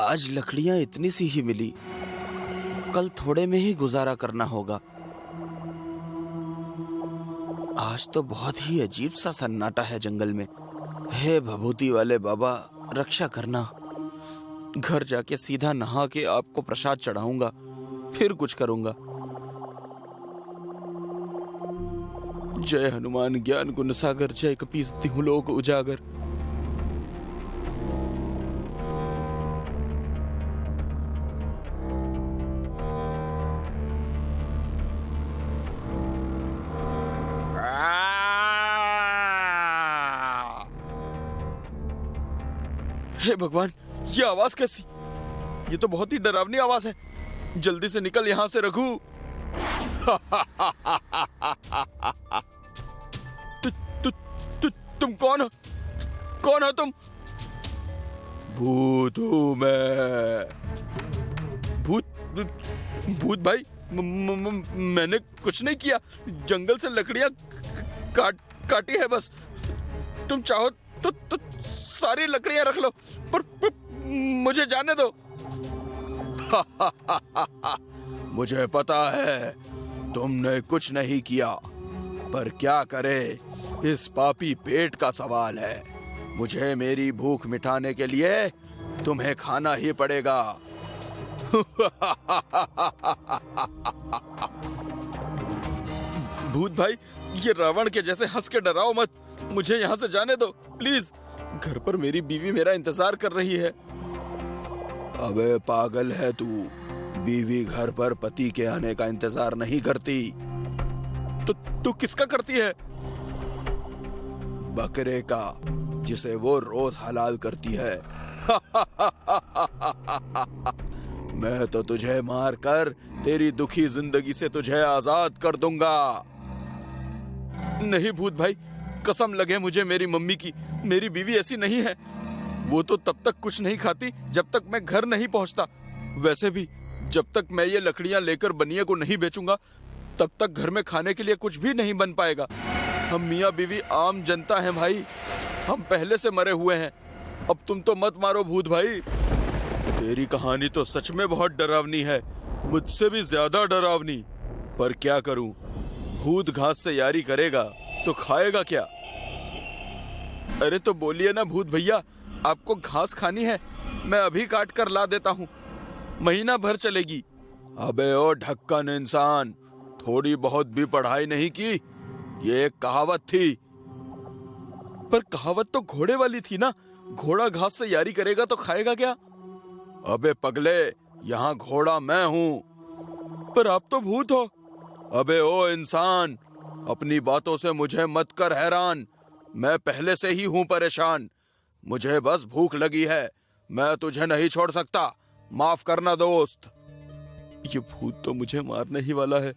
आज लकड़ियां इतनी सी ही मिली, कल थोड़े में ही गुजारा करना होगा। आज तो बहुत ही अजीब सा सन्नाटा है जंगल में। हे भभूति वाले बाबा, रक्षा करना। घर जाके सीधा नहा के आपको प्रसाद चढ़ाऊंगा, फिर कुछ करूंगा। जय हनुमान ज्ञान गुण सागर, जय कपीस तिहुँ लोक उजागर। हे भगवान, ये आवाज कैसी? ये तो बहुत ही डरावनी आवाज है। जल्दी से निकल यहां से रघु। तुम कौन हो? कौन हो तुम? भूत हूं मैं। भूत भाई, मैंने कुछ नहीं किया। जंगल से लकड़ियां काटी है बस। तुम चाहो तो सारी लकड़ियां रख लो, पर मुझे जाने दो। मुझे पता है तुमने कुछ नहीं किया, पर क्या करे, इस पापी पेट का सवाल है। मुझे मेरी भूख मिटाने के लिए तुम्हें खाना ही पड़ेगा। भूत भाई, ये रावण के जैसे हंस के डराओ मत। मुझे यहाँ से जाने दो प्लीज। घर पर मेरी बीवी मेरा इंतजार कर रही है। अबे पागल है तू? बीवी घर पर पति के आने का इंतजार नहीं करती। तो किसका करती है? बकरे का, जिसे वो रोज हलाल करती है। मैं तो तुझे मारकर तेरी दुखी जिंदगी से तुझे आजाद कर दूंगा। नहीं भूत भाई, कसम लगे मुझे मेरी मम्मी की, मेरी बीवी ऐसी नहीं है। वो तो तब तक कुछ नहीं खाती जब तक मैं घर नहीं पहुंचता। वैसे भी जब तक मैं ये लकड़ियां लेकर बनिए को नहीं बेचूंगा, तब तक घर में खाने के लिए कुछ भी नहीं बन पाएगा। हम मियाँ बीवी आम जनता हैं भाई, हम पहले से मरे हुए हैं। अब तुम तो मत मारो भूत भाई। तेरी कहानी तो सच में बहुत डरावनी है, मुझसे भी ज्यादा डरावनी। पर क्या करूं, भूत घास से यारी करेगा तो खाएगा क्या? अरे तो बोलिए ना भूत भैया, आपको घास खानी है? मैं अभी काट कर ला देता हूँ, महीना भर चलेगी। अबे ओ ढक्कन इंसान, थोड़ी बहुत भी पढ़ाई नहीं की? ये एक कहावत थी। पर कहावत तो घोड़े वाली थी ना। घोड़ा घास से यारी करेगा तो खाएगा क्या? अबे पगले, यहाँ घोड़ा मैं हूँ। पर आप तो भूत हो। अबे ओ इंसान, अपनी बातों से मुझे मत कर हैरान। मैं पहले से ही हूँ परेशान। मुझे बस भूख लगी है, मैं तुझे नहीं छोड़ सकता। माफ करना दोस्त। ये भूत तो मुझे मारने ही वाला है।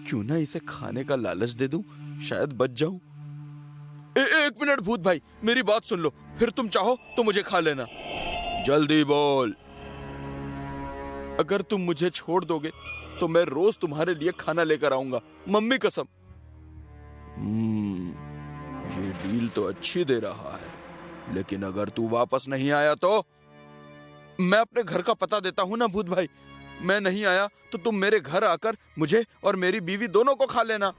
क्यों ना इसे खाने का लालच दे दूं, शायद बच जाऊं। एक मिनट भूत भाई, मेरी बात सुन लो, फिर तुम चाहो तो मुझे खा लेना। जल्दी बोल। अगर तुम मुझे छोड़ दोगे तो मैं रोज तुम्हारे लिए खाना लेकर आऊंगा, मम्मी कसम। ये डील तो अच्छी दे रहा है, लेकिन अगर तू वापस नहीं आया तो? मैं अपने घर का पता देता हूं ना भूत भाई। मैं नहीं आया तो तुम मेरे घर आकर मुझे और मेरी बीवी दोनों को खा लेना।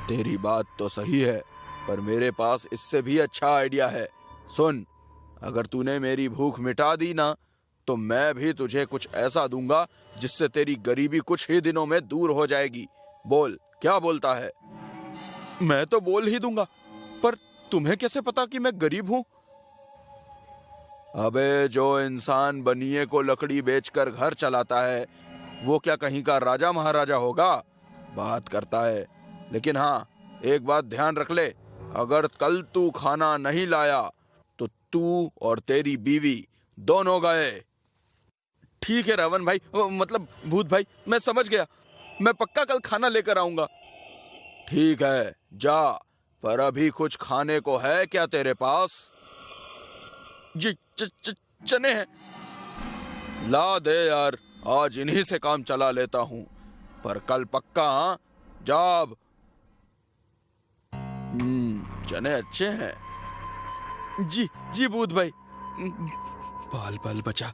तेरी बात तो सही है, पर मेरे पास इससे भी अच्छा आइडिया है। सुन, अगर तूने मेरी भूख मिटा दी ना, तो मैं भी तुझे कुछ ऐसा दूंगा जिससे तेरी गरीबी कुछ ही दिनों में दूर हो जाएगी। बोल, क्या बोलता है? मैं तो बोल ही दूंगा, पर तुम्हें कैसे पता कि मैं गरीब हूं? अबे जो इंसान बनिए को लकड़ी बेचकर घर चलाता है, वो क्या कहीं का राजा महाराजा होगा? बात करता है। लेकिन हाँ, एक बात ध्यान रख ले, अगर कल तू खाना नहीं लाया तो तू और तेरी बीवी दोनों गए। ठीक है रावण भाई, मतलब भूत भाई, मैं समझ गया। मैं पक्का कल खाना लेकर आऊंगा। ठीक है, जा। पर अभी कुछ खाने को है क्या तेरे पास? जी चने हैं। ला दे यार, आज इन्हीं से काम चला लेता हूं, पर कल पक्का। हाँ, जाब। चने अच्छे हैं। जी जी भूत भाई, बाल बाल बचा।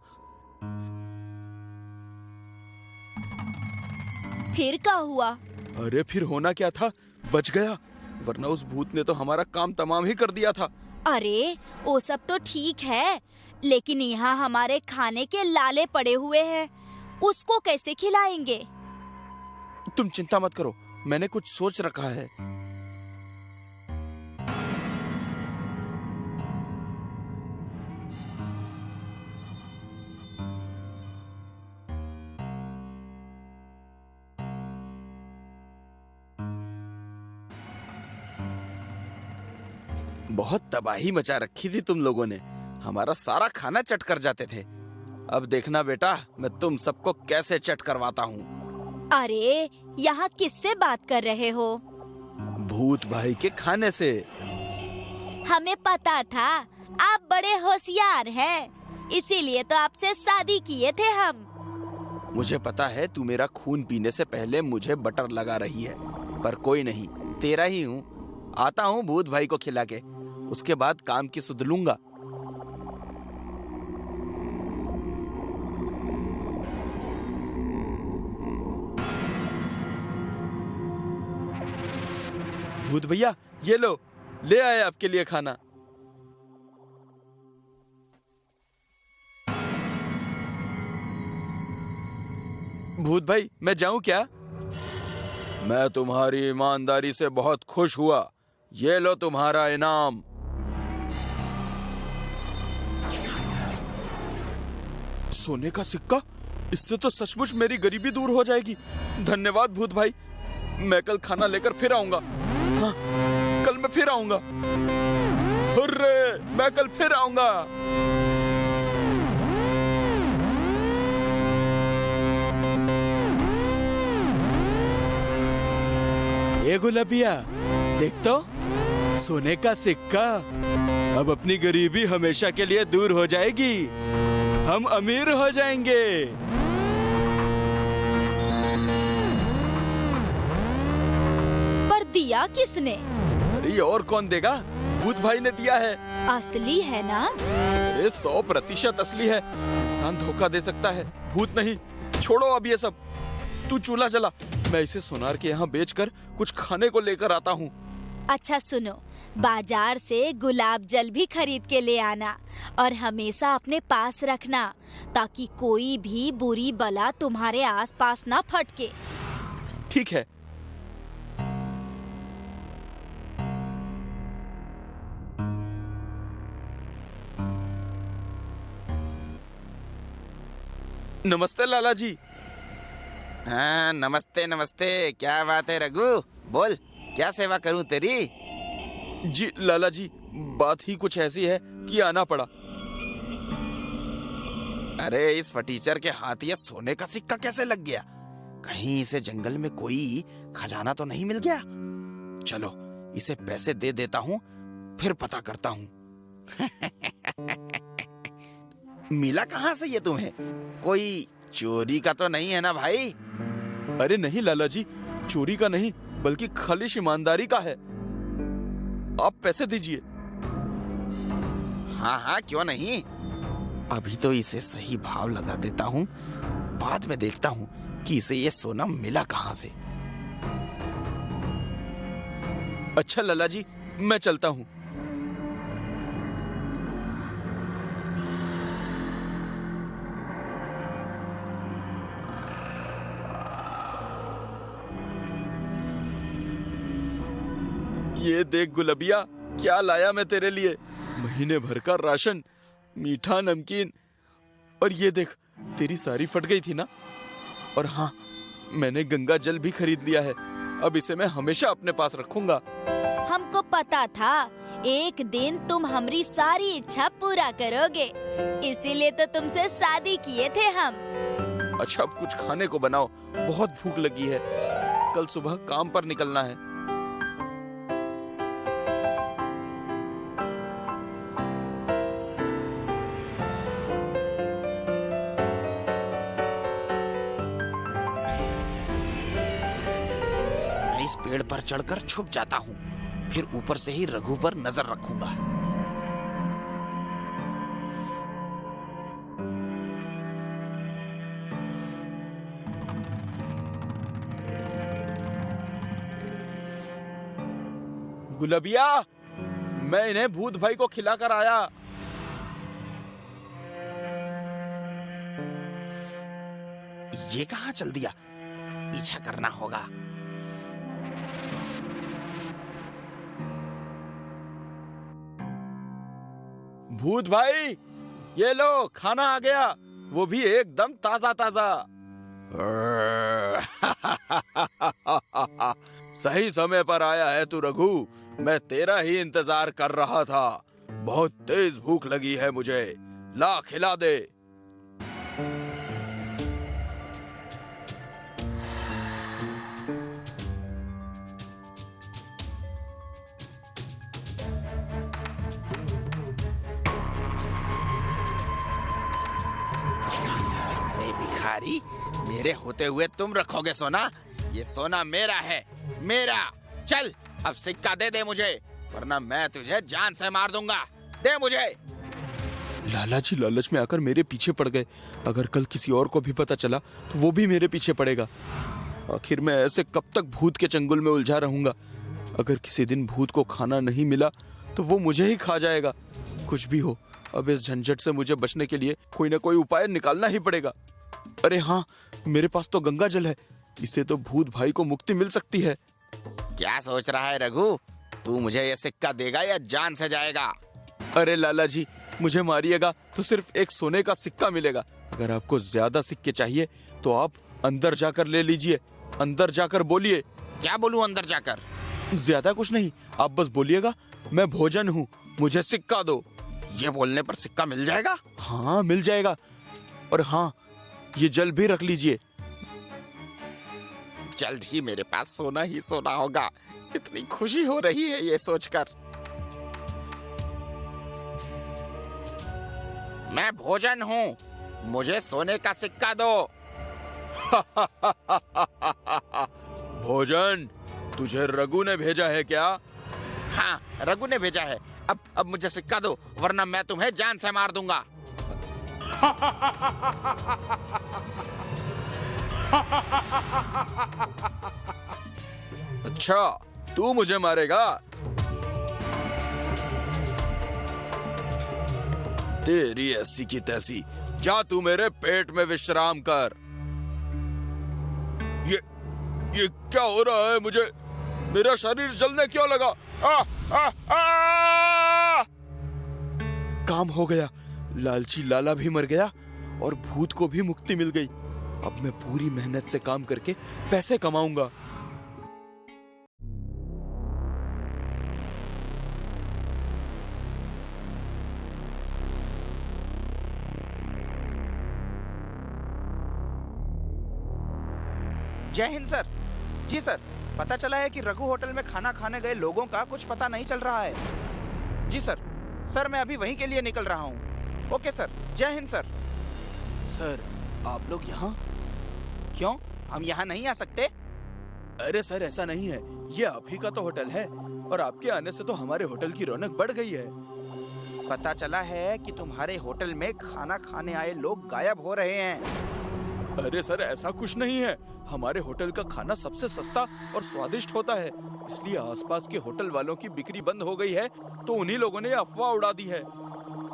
फिर क्या हुआ? अरे फिर होना क्या था, बच गया, वरना उस भूत ने तो हमारा काम तमाम ही कर दिया था। अरे वो सब तो ठीक है, लेकिन यहाँ हमारे खाने के लाले पड़े हुए हैं, उसको कैसे खिलाएंगे? तुम चिंता मत करो, मैंने कुछ सोच रखा है। बहुत तबाही मचा रखी थी तुम लोगों ने, हमारा सारा खाना चट कर जाते थे। अब देखना बेटा, मैं तुम सबको कैसे चट करवाता हूँ। अरे यहाँ किससे बात कर रहे हो? भूत भाई के खाने से। हमें पता था आप बड़े होशियार हैं, इसीलिए तो आपसे शादी किए थे हम। मुझे पता है तू मेरा खून पीने से पहले मुझे बटर लगा रही है, पर कोई नहीं, तेरा ही हूँ। आता हूँ भूत भाई को खिला के, उसके बाद काम की सुध लूंगा। भूत भैया, ये लो, ले आए आपके लिए खाना। भूत भाई, मैं जाऊं क्या? मैं तुम्हारी ईमानदारी से बहुत खुश हुआ, ये लो तुम्हारा इनाम। सोने का सिक्का? इससे तो सचमुच मेरी गरीबी दूर हो जाएगी। धन्यवाद भूत भाई, मैं कल खाना लेकर फिर आऊंगा। हाँ, कल मैं फिर आऊंगा। हुर्रे, मैं कल फिर आऊंगा। ए गुलाबिया, देख तो, सोने का सिक्का। अब अपनी गरीबी हमेशा के लिए दूर हो जाएगी, हम अमीर हो जाएंगे। पर दिया किसने? अरे और कौन देगा, भूत भाई ने दिया है। असली है ना? अरे 100% असली है, इंसान धोखा दे सकता है, भूत नहीं। छोड़ो अब ये सब, तू चूल्हा जला, मैं इसे सोनार के यहाँ बेचकर कुछ खाने को लेकर आता हूँ। अच्छा सुनो, बाजार से गुलाब जल भी खरीद के ले आना और हमेशा अपने पास रखना, ताकि कोई भी बुरी बला तुम्हारे आसपास ना फटके। ठीक है। नमस्ते लाला जी। हाँ, नमस्ते नमस्ते। क्या बात है रघु, बोल, क्या सेवा करूं तेरी? जी लाला जी, बात ही कुछ ऐसी है कि आना पड़ा। अरे इस फटीचर के हाथ ये सोने का सिक्का कैसे लग गया? कहीं इसे जंगल में कोई खजाना तो नहीं मिल गया? चलो इसे पैसे दे देता हूँ, फिर पता करता हूँ। मिला कहाँ से ये तुम्हें? कोई चोरी का तो नहीं है ना भाई? अरे नहीं लाला जी, चोरी का नहीं, बल्कि खालिश ईमानदारी का है। आप पैसे दीजिए। हाँ हाँ, क्यों नहीं। अभी तो इसे सही भाव लगा देता हूँ, बाद में देखता हूँ कि इसे ये सोना मिला कहाँ से। अच्छा लाला जी, मैं चलता हूँ। ये देख गुलबिया, क्या लाया मैं तेरे लिए, महीने भर का राशन, मीठा नमकीन। और ये देख, तेरी साड़ी फट गई थी ना। और हाँ, मैंने गंगा जल भी खरीद लिया है, अब इसे मैं हमेशा अपने पास रखूंगा। हमको पता था एक दिन तुम हमारी सारी इच्छा पूरा करोगे, इसीलिए तो तुमसे शादी किए थे हम। अच्छा, अब कुछ खाने को बनाओ, बहुत भूख लगी है, कल सुबह काम पर निकलना है। इस पेड़ पर चढ़कर छुप जाता हूँ, फिर ऊपर से ही रघु पर नजर रखूंगा। गुलबिया, मैं इन्हें भूत भाई को खिलाकर आया। ये कहाँ चल दिया? पीछा करना होगा। भूत भाई, ये लो खाना आ गया, वो भी एकदम ताजा ताजा। सही समय पर आया है तू रघु, मैं तेरा ही इंतजार कर रहा था। बहुत तेज भूख लगी है मुझे, ला खिला दे। अरे भिखारी, मेरे होते हुए तुम रखोगे सोना? ये सोना मेरा है, मेरा। चल अब सिक्का दे दे मुझे, वरना मैं तुझे जान से मार दूंगा। दे मुझे। लाला जी लालच में आकर मेरे पीछे पड़ गए। अगर कल किसी और को भी पता चला तो वो भी मेरे पीछे पड़ेगा। आखिर मैं ऐसे कब तक भूत के चंगुल में उलझा रहूंगा? अगर किसी दिन भूत को खाना नहीं मिला तो वो मुझे ही खा जाएगा। कुछ भी हो, अब इस झंझट से मुझे बचने के लिए कोई ना कोई उपाय निकालना ही पड़ेगा। अरे हाँ, मेरे पास तो गंगा जल है, इससे तो भूत भाई को मुक्ति मिल सकती है। क्या सोच रहा है रघु? तू मुझे ये सिक्का देगा या जान से जाएगा? अरे लाला जी, मुझे मारिएगा तो सिर्फ एक सोने का सिक्का मिलेगा। अगर आपको ज्यादा सिक्के चाहिए तो आप अंदर जाकर ले लीजिए। अंदर जाकर बोलिए। क्या बोलूं अंदर जाकर? ज्यादा कुछ नहीं, आप बस बोलिएगा, मैं भोजन हूँ, मुझे सिक्का दो। ये बोलने पर सिक्का मिल जाएगा? हाँ मिल जाएगा। और हाँ, ये जल भी रख लीजिए। जल्द ही मेरे पास सोना ही सोना होगा। कितनी खुशी हो रही है ये सोचकर। मैं भोजन हूँ, मुझे सोने का सिक्का दो। भोजन? तुझे रघु ने भेजा है क्या? हाँ, रघु ने भेजा है। अब मुझे सिक्का दो, वरना मैं तुम्हें जान से मार दूंगा। अच्छा, तू मुझे मारेगा? तेरी ऐसी की तैसी, जा तू मेरे पेट में विश्राम कर। ये क्या हो रहा है मुझे? मेरा शरीर जलने क्यों लगा? काम हो गया, लालची लाला भी मर गया और भूत को भी मुक्ति मिल गई। अब मैं पूरी मेहनत से काम करके पैसे कमाऊंगा। जय हिंद सर। जी सर, पता चला है कि रघु होटल में खाना खाने गए लोगों का कुछ पता नहीं चल रहा है। जी सर, सर मैं अभी वहीं के लिए निकल रहा हूँ। ओके सर, जय हिंद सर। सर, आप लोग यहाँ? क्यों, हम यहाँ नहीं आ सकते? अरे सर, ऐसा नहीं है, ये आप ही का तो होटल है और आपके आने से तो हमारे होटल की रौनक बढ़ गई है। पता चला है कि तुम्हारे होटल में खाना खाने आए लोग गायब हो रहे हैं। अरे सर, ऐसा कुछ नहीं है। हमारे होटल का खाना सबसे सस्ता और स्वादिष्ट होता है, इसलिए आसपास के होटल वालों की बिक्री बंद हो गई है, तो उन्हीं लोगों ने अफवाह उड़ा दी है।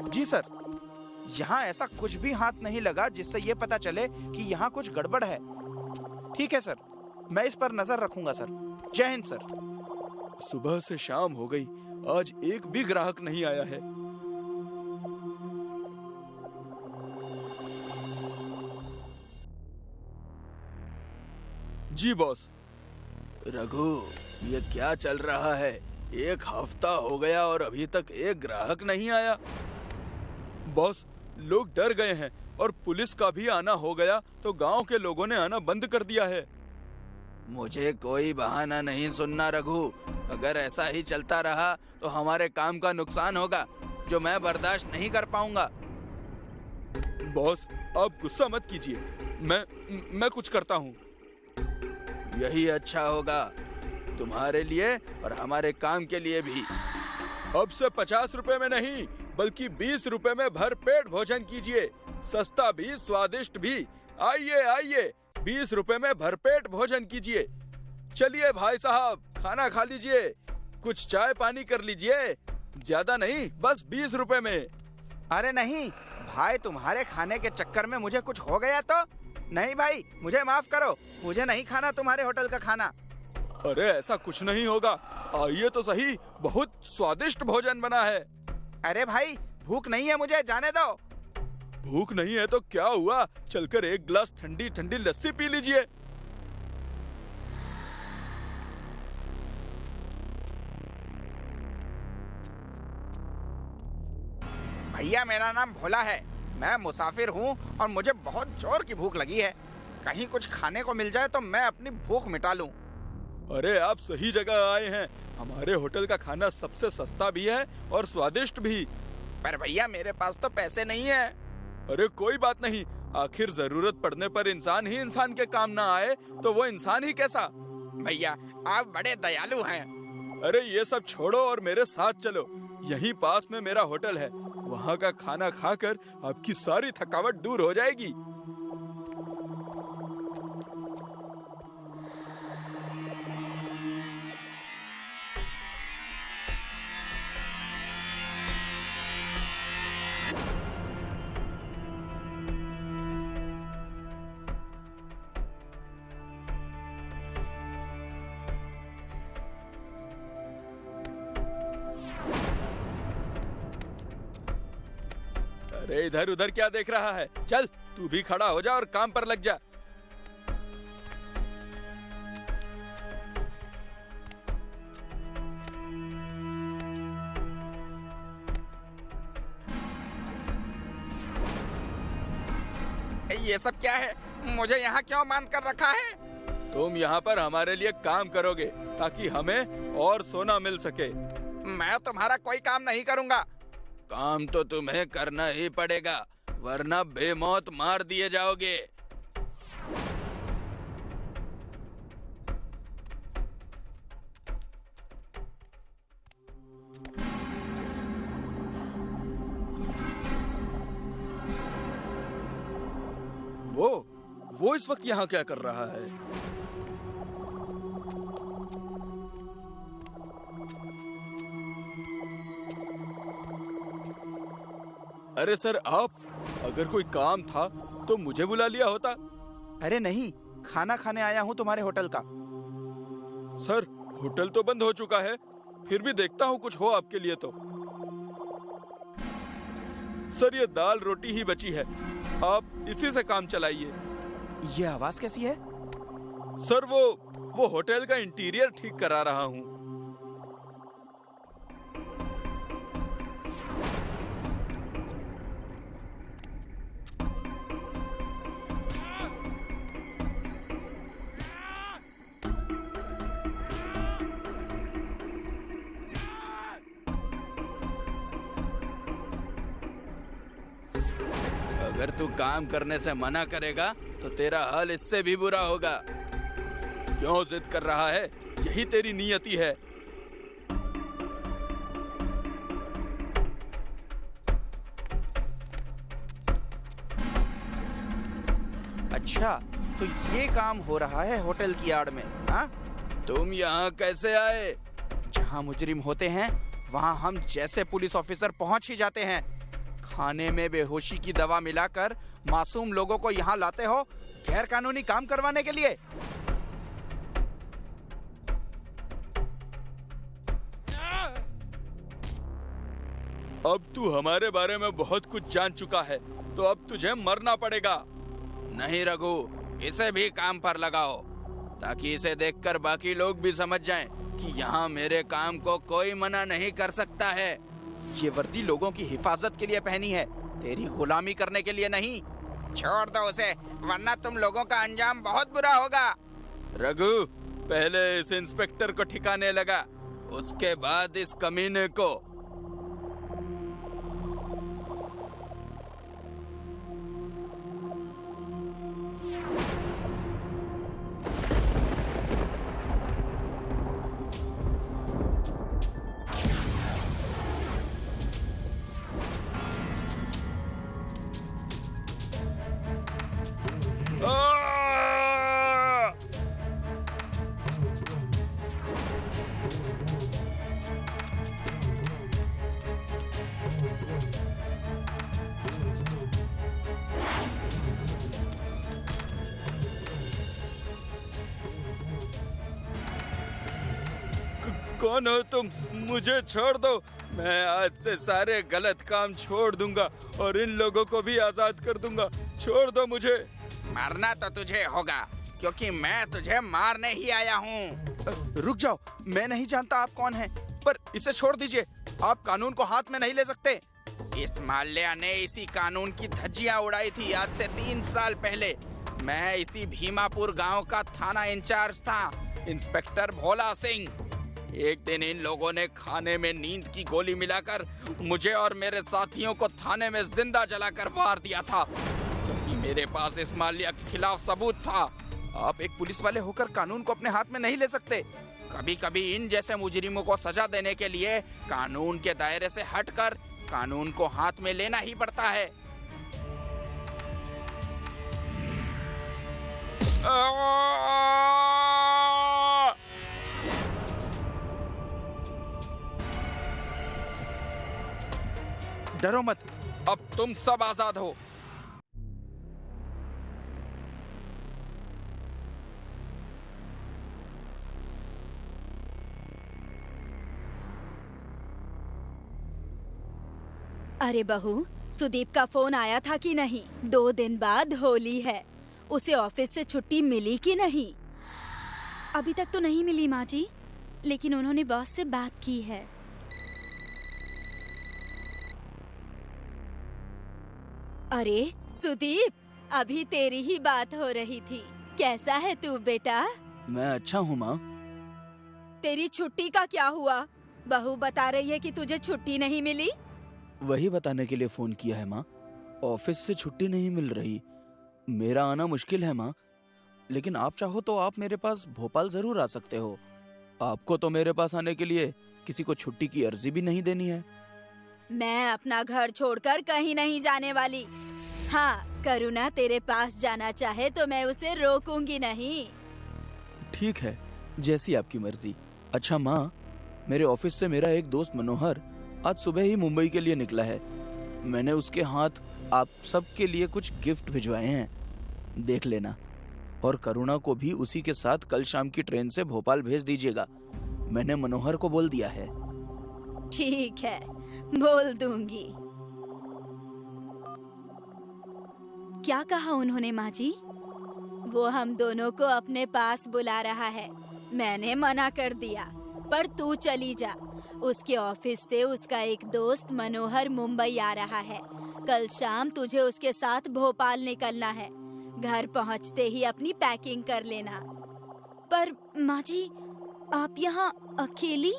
जी सर, यहाँ ऐसा कुछ भी हाथ नहीं लगा जिससे ये पता चले कि यहाँ कुछ गड़बड़ है। ठीक है सर, मैं इस पर नजर रखूंगा सर। जय हिंद सर। सुबह से शाम हो गई, आज एक भी ग्राहक नहीं आया है। जी बॉस। रघु, ये क्या चल रहा है? एक हफ्ता हो गया और अभी तक एक ग्राहक नहीं आया। बॉस, लोग डर गए हैं और पुलिस का भी आना हो गया तो गांव के लोगों ने आना बंद कर दिया है। मुझे कोई बहाना नहीं सुनना रघु। अगर ऐसा ही चलता रहा तो हमारे काम का नुकसान होगा, जो मैं बर्दाश्त नहीं कर पाऊंगा। बॉस, आप गुस्सा मत कीजिए, मैं कुछ करता हूँ। यही अच्छा होगा, तुम्हारे लिए और हमारे काम के लिए भी। अब से 50 रुपए में नहीं, बल्कि 20 रुपए में भर पेट भोजन कीजिए। सस्ता भी, स्वादिष्ट भी। आइए आइए, 20 रुपए में भरपेट भोजन कीजिए। चलिए भाई साहब, खाना खा लीजिए। कुछ चाय पानी कर लीजिए, ज्यादा नहीं, बस 20 रुपए में। अरे नहीं भाई, तुम्हारे खाने के चक्कर में मुझे कुछ हो गया तो? नहीं भाई, मुझे माफ करो, मुझे नहीं खाना तुम्हारे होटल का खाना। अरे ऐसा कुछ नहीं होगा, आइए तो सही, बहुत स्वादिष्ट भोजन बना है। अरे भाई भूख नहीं है मुझे, जाने दो। भूख नहीं है तो क्या हुआ, चलकर एक गिलास ठंडी ठंडी लस्सी पी लीजिए। भैया मेरा नाम भोला है, मैं मुसाफिर हूँ और मुझे बहुत जोर की भूख लगी है। कहीं कुछ खाने को मिल जाए तो मैं अपनी भूख मिटा लूं। अरे आप सही जगह आए हैं, हमारे होटल का खाना सबसे सस्ता भी है और स्वादिष्ट भी। पर भैया मेरे पास तो पैसे नहीं है। अरे कोई बात नहीं, आखिर जरूरत पड़ने पर इंसान ही इंसान के काम ना आए तो वो इंसान ही कैसा। भैया आप बड़े दयालु हैं। अरे ये सब छोड़ो और मेरे साथ चलो, यहीं पास में मेरा होटल है, वहाँ का खाना खाकर आपकी सारी थकावट दूर हो जाएगी। अरे इधर उधर क्या देख रहा है, चल तू भी खड़ा हो जा और काम पर लग जा। ये सब क्या है, मुझे यहाँ क्यों बांध कर रखा है? तुम यहाँ पर हमारे लिए काम करोगे ताकि हमें और सोना मिल सके। मैं तुम्हारा कोई काम नहीं करूँगा। काम तो तुम्हें करना ही पड़ेगा, वरना बेमौत मार दिए जाओगे। वो इस वक्त यहाँ क्या कर रहा है? अरे सर आप, अगर कोई काम था तो मुझे बुला लिया होता। अरे नहीं, खाना खाने आया हूँ तुम्हारे होटल का। सर होटल तो बंद हो चुका है, फिर भी देखता हूँ कुछ हो आपके लिए तो। सर ये दाल रोटी ही बची है, आप इसी से काम चलाइए। ये आवाज कैसी है? सर वो होटल का इंटीरियर ठीक करा रहा हूँ। अगर तू काम करने से मना करेगा तो तेरा हाल इससे भी बुरा होगा। क्यों जिद कर रहा है? यही तेरी नियति है। अच्छा, तो ये काम हो रहा है होटल की आड़ में? हाँ, तुम यहाँ कैसे आए? जहाँ मुजरिम होते हैं वहाँ हम जैसे पुलिस ऑफिसर पहुँच ही जाते हैं। खाने में बेहोशी की दवा मिलाकर मासूम लोगों को यहाँ लाते हो गैर कानूनी काम करवाने के लिए। अब तू हमारे बारे में बहुत कुछ जान चुका है, तो अब तुझे मरना पड़ेगा। नहीं रघु, इसे भी काम पर लगाओ ताकि इसे देखकर बाकी लोग भी समझ जाएं कि यहाँ मेरे काम को कोई मना नहीं कर सकता है। ये वर्दी लोगों की हिफाजत के लिए पहनी है, तेरी गुलामी करने के लिए नहीं। छोड़ दो उसे, वरना तुम लोगों का अंजाम बहुत बुरा होगा। रघु, पहले इस इंस्पेक्टर को ठिकाने लगा, उसके बाद इस कमीने को। कौन हो तुम? मुझे छोड़ दो। मैं आज से सारे गलत काम छोड़ दूंगा और इन लोगों को भी आजाद कर दूंगा। छोड़ दो मुझे। मरना तो तुझे होगा, क्योंकि मैं तुझे मारने ही आया हूँ। रुक जाओ, मैं नहीं जानता आप कौन हैं, पर इसे छोड़ दीजिए। आप कानून को हाथ में नहीं ले सकते। इस माल्या ने इसी कानून की धज्जियां उड़ाई थी आज से 3 साल पहले। मैं इसी भीमापुर गांव का थाना इंचार्ज था, इंस्पेक्टर भोला सिंह। एक दिन इन लोगों ने खाने में नींद की गोली मिलाकर मुझे और मेरे साथियों को थाने में जिंदा जलाकर मार दिया था, क्योंकि मेरे पास इस माल्या के खिलाफ सबूत था। आप एक पुलिस वाले होकर कानून को अपने हाथ में नहीं ले सकते। कभी कभी इन जैसे मुजरिमों को सजा देने के लिए कानून के दायरे से हटकर कानून को हाथ में लेना ही पड़ता है। डरो मत, अब तुम सब आजाद हो। अरे बहू, सुदीप का फोन आया था कि नहीं? 2 दिन बाद होली है, उसे ऑफिस से छुट्टी मिली कि नहीं? अभी तक तो नहीं मिली माँ जी, लेकिन उन्होंने बॉस से बात की है। अरे सुदीप, अभी तेरी ही बात हो रही थी। कैसा है तू बेटा? मैं अच्छा हूँ माँ। तेरी छुट्टी का क्या हुआ? बहू बता रही है कि तुझे छुट्टी नहीं मिली। वही बताने के लिए फोन किया है माँ। ऑफिस से छुट्टी नहीं मिल रही, मेरा आना मुश्किल है माँ। लेकिन आप चाहो तो आप मेरे पास भोपाल जरूर आ सकते हो। आपको तो मेरे पास आने के लिए किसी को छुट्टी की अर्जी भी नहीं देनी है। मैं अपना घर छोड़कर कहीं नहीं जाने वाली। हाँ, करुणा तेरे पास जाना चाहे तो मैं उसे रोकूंगी नहीं। ठीक है, जैसी आपकी मर्जी। अच्छा माँ, मेरे ऑफिस से मेरा एक दोस्त मनोहर आज सुबह ही मुंबई के लिए निकला है। मैंने उसके हाथ आप सब के लिए कुछ गिफ्ट भिजवाए हैं, देख लेना। और करुणा को भी उसी के साथ कल शाम की ट्रेन से भोपाल भेज दीजिएगा। मैंने मनोहर को बोल दिया है। ठीक है, बोल दूंगी। क्या कहा उन्होंने माँ जी? वो हम दोनों को अपने पास बुला रहा है। मैंने मना कर दिया, पर तू चली जा। उसके ऑफिस से उसका एक दोस्त मनोहर मुंबई आ रहा है। कल शाम तुझे उसके साथ भोपाल निकलना है। घर पहुंचते ही अपनी पैकिंग कर लेना। पर माँ जी, आप यहाँ अकेली?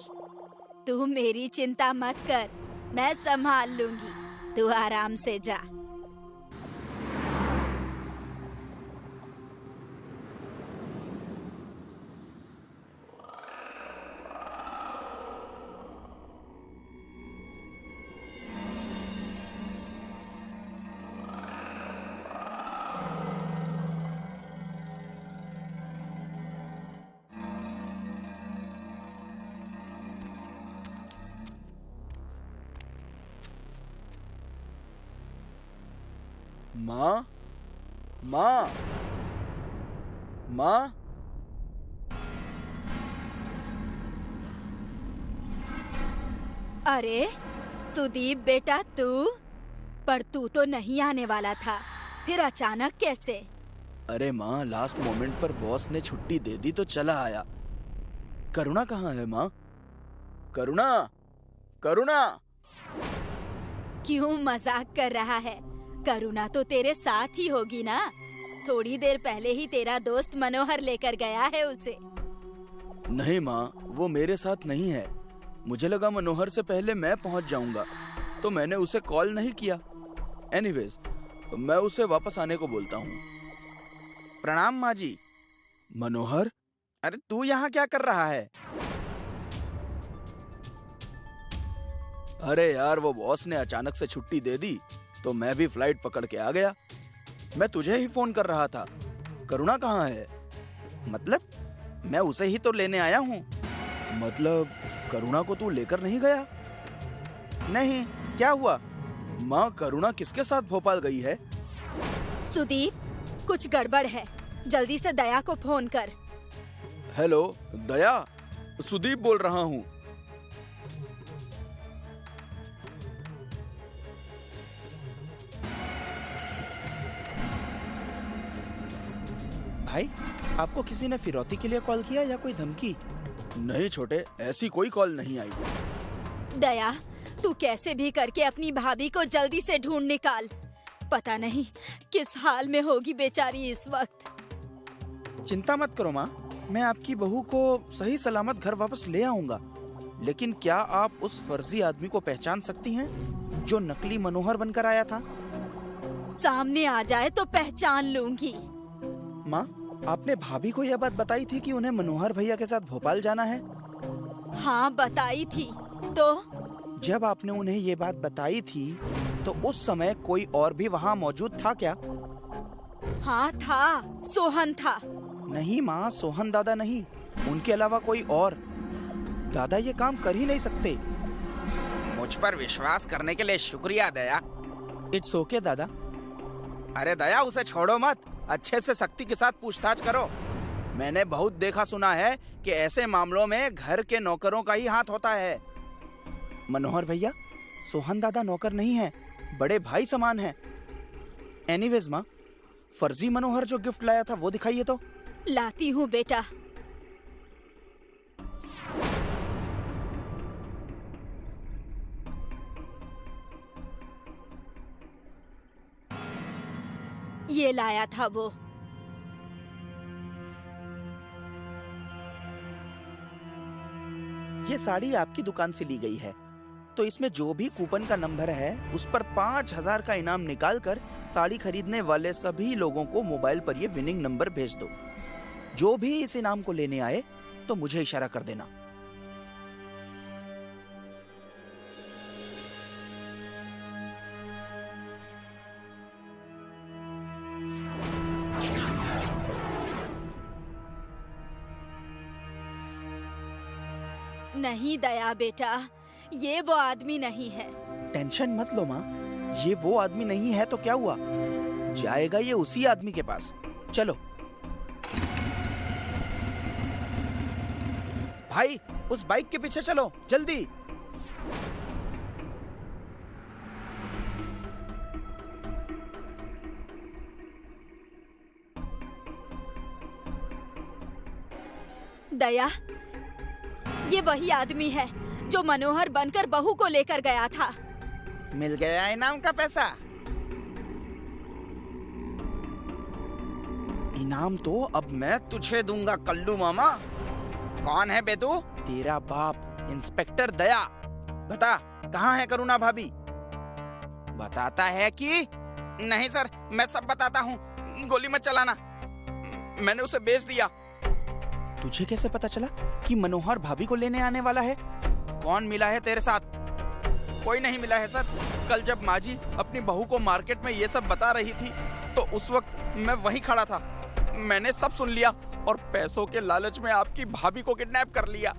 तू मेरी चिंता मत कर, मैं संभाल लूंगी। तू आराम से जा। माँ, माँ, माँ। अरे सुदीप बेटा, तू? पर तू तो नहीं आने वाला था, फिर अचानक कैसे? अरे माँ, लास्ट मोमेंट पर बॉस ने छुट्टी दे दी तो चला आया। करुणा कहाँ है माँ? करुणा, करुणा। क्यों मजाक कर रहा है? करुणा तो तेरे साथ ही होगी ना। थोड़ी देर पहले ही तेरा दोस्त मनोहर लेकर गया है उसे। नहीं माँ, वो मेरे साथ नहीं है। मुझे लगा मनोहर से पहले मैं पहुंच जाऊंगा, तो मैंने उसे कॉल नहीं किया। एनीवेज, मैं उसे वापस आने को बोलता हूँ। प्रणाम माँ जी। मनोहर, अरे तू यहाँ क्या कर रहा है? अरे यार, वो बॉस ने अचानक से छुट्टी दे दी तो मैं भी फ्लाइट पकड़ के आ गया। मैं तुझे ही फोन कर रहा था। करुणा कहाँ है? मतलब मैं उसे ही तो लेने आया हूँ। मतलब करुणा को तू लेकर नहीं गया? नहीं, क्या हुआ? माँ, करुणा किसके साथ भोपाल गई है? सुदीप, कुछ गड़बड़ है। जल्दी से दया को फोन कर। हेलो दया, सुदीप बोल रहा हूँ। भाई, आपको किसी ने फिरौती के लिए कॉल किया या कोई धमकी? नहीं छोटे, ऐसी कोई कॉल नहीं आई। दया, तू कैसे भी करके अपनी भाभी को जल्दी से ढूंढ निकाल। पता नहीं किस हाल में होगी बेचारी इस वक्त। चिंता मत करो माँ, मैं आपकी बहू को सही सलामत घर वापस ले आऊंगा। लेकिन क्या आप उस फर्जी आदमी को पहचान सकती हैं जो नकली मनोहर बनकर आया था? सामने आ जाए तो पहचान लूंगी। माँ, आपने भाभी को यह बात बताई थी कि उन्हें मनोहर भैया के साथ भोपाल जाना है? हाँ बताई थी। तो जब आपने उन्हें ये बात बताई थी तो उस समय कोई और भी वहाँ मौजूद था क्या? हाँ था, सोहन था। नहीं माँ, सोहन दादा नहीं, उनके अलावा कोई और। दादा ये काम कर ही नहीं सकते। मुझ पर विश्वास करने के लिए शुक्रिया दया। इट्स ओके दादा। अरे दया, उसे छोड़ो मत, अच्छे से सख्ती के साथ पूछताछ करो। मैंने बहुत देखा सुना है कि ऐसे मामलों में घर के नौकरों का ही हाथ होता है। मनोहर भैया, सोहन दादा नौकर नहीं है, बड़े भाई समान है। एनीवेज माँ, फर्जी मनोहर जो गिफ्ट लाया था वो दिखाइए तो। लाती हूँ बेटा। ये लाया था वो। ये साड़ी आपकी दुकान से ली गई है, तो इसमें जो भी कूपन का नंबर है उस पर 5,000 का इनाम निकालकर साड़ी खरीदने वाले सभी लोगों को मोबाइल पर ये विनिंग नंबर भेज दो। जो भी इस इनाम को लेने आए तो मुझे इशारा कर देना। नहीं दया बेटा, ये वो आदमी नहीं है। टेंशन मत लो माँ, ये वो आदमी नहीं है तो क्या हुआ, जाएगा ये उसी आदमी के पास। चलो भाई, उस बाइक के पीछे चलो जल्दी। दया, ये वही आदमी है जो मनोहर बनकर बहू को लेकर गया था। मिल गया इनाम का पैसा। इनाम तो अब मैं तुझे दूंगा कल्लू मामा। कौन है बे तू? तेरा बाप, इंस्पेक्टर दया। बता, कहाँ है करुणा भाभी? बताता है कि नहीं सर, मैं सब बताता हूँ, गोली मत चलाना, मैंने उसे बेच दिया। तुझे कैसे पता चला कि मनोहर भाभी को लेने आने वाला है? कौन मिला है तेरे साथ? कोई नहीं मिला है सर। कल जब माजी अपनी बहू को मार्केट में ये सब बता रही थी तो उस वक्त मैं वहीं खड़ा था। मैंने सब सुन लिया और पैसों के लालच में आपकी भाभी को किडनैप कर लिया।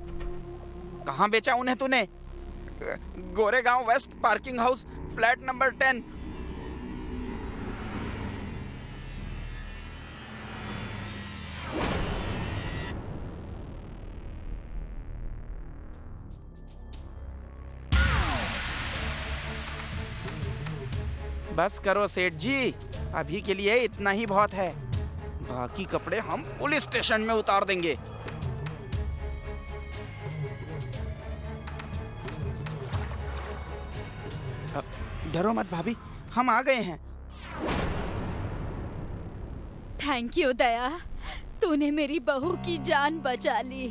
कहाँ बेचा उन्हें तूने? Goregaon west parking house, flat number 10। बस करो सेठ जी, अभी के लिए इतना ही बहुत है। बाकी कपड़े हम पुलिस स्टेशन में उतार देंगे। डरो मत भाभी, हम आ गए हैं। थैंक यू दया, तूने मेरी बहू की जान बचा ली।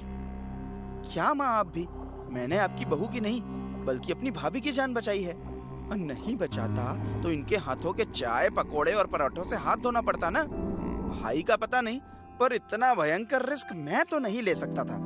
क्या माँ, आप भी? मैंने आपकी बहू की नहीं बल्कि अपनी भाभी की जान बचाई है। और नहीं बचाता तो इनके हाथों के चाय पकोड़े और पराठों से हाथ धोना पड़ता ना। भाई का पता नहीं, पर इतना भयंकर रिस्क मैं तो नहीं ले सकता था।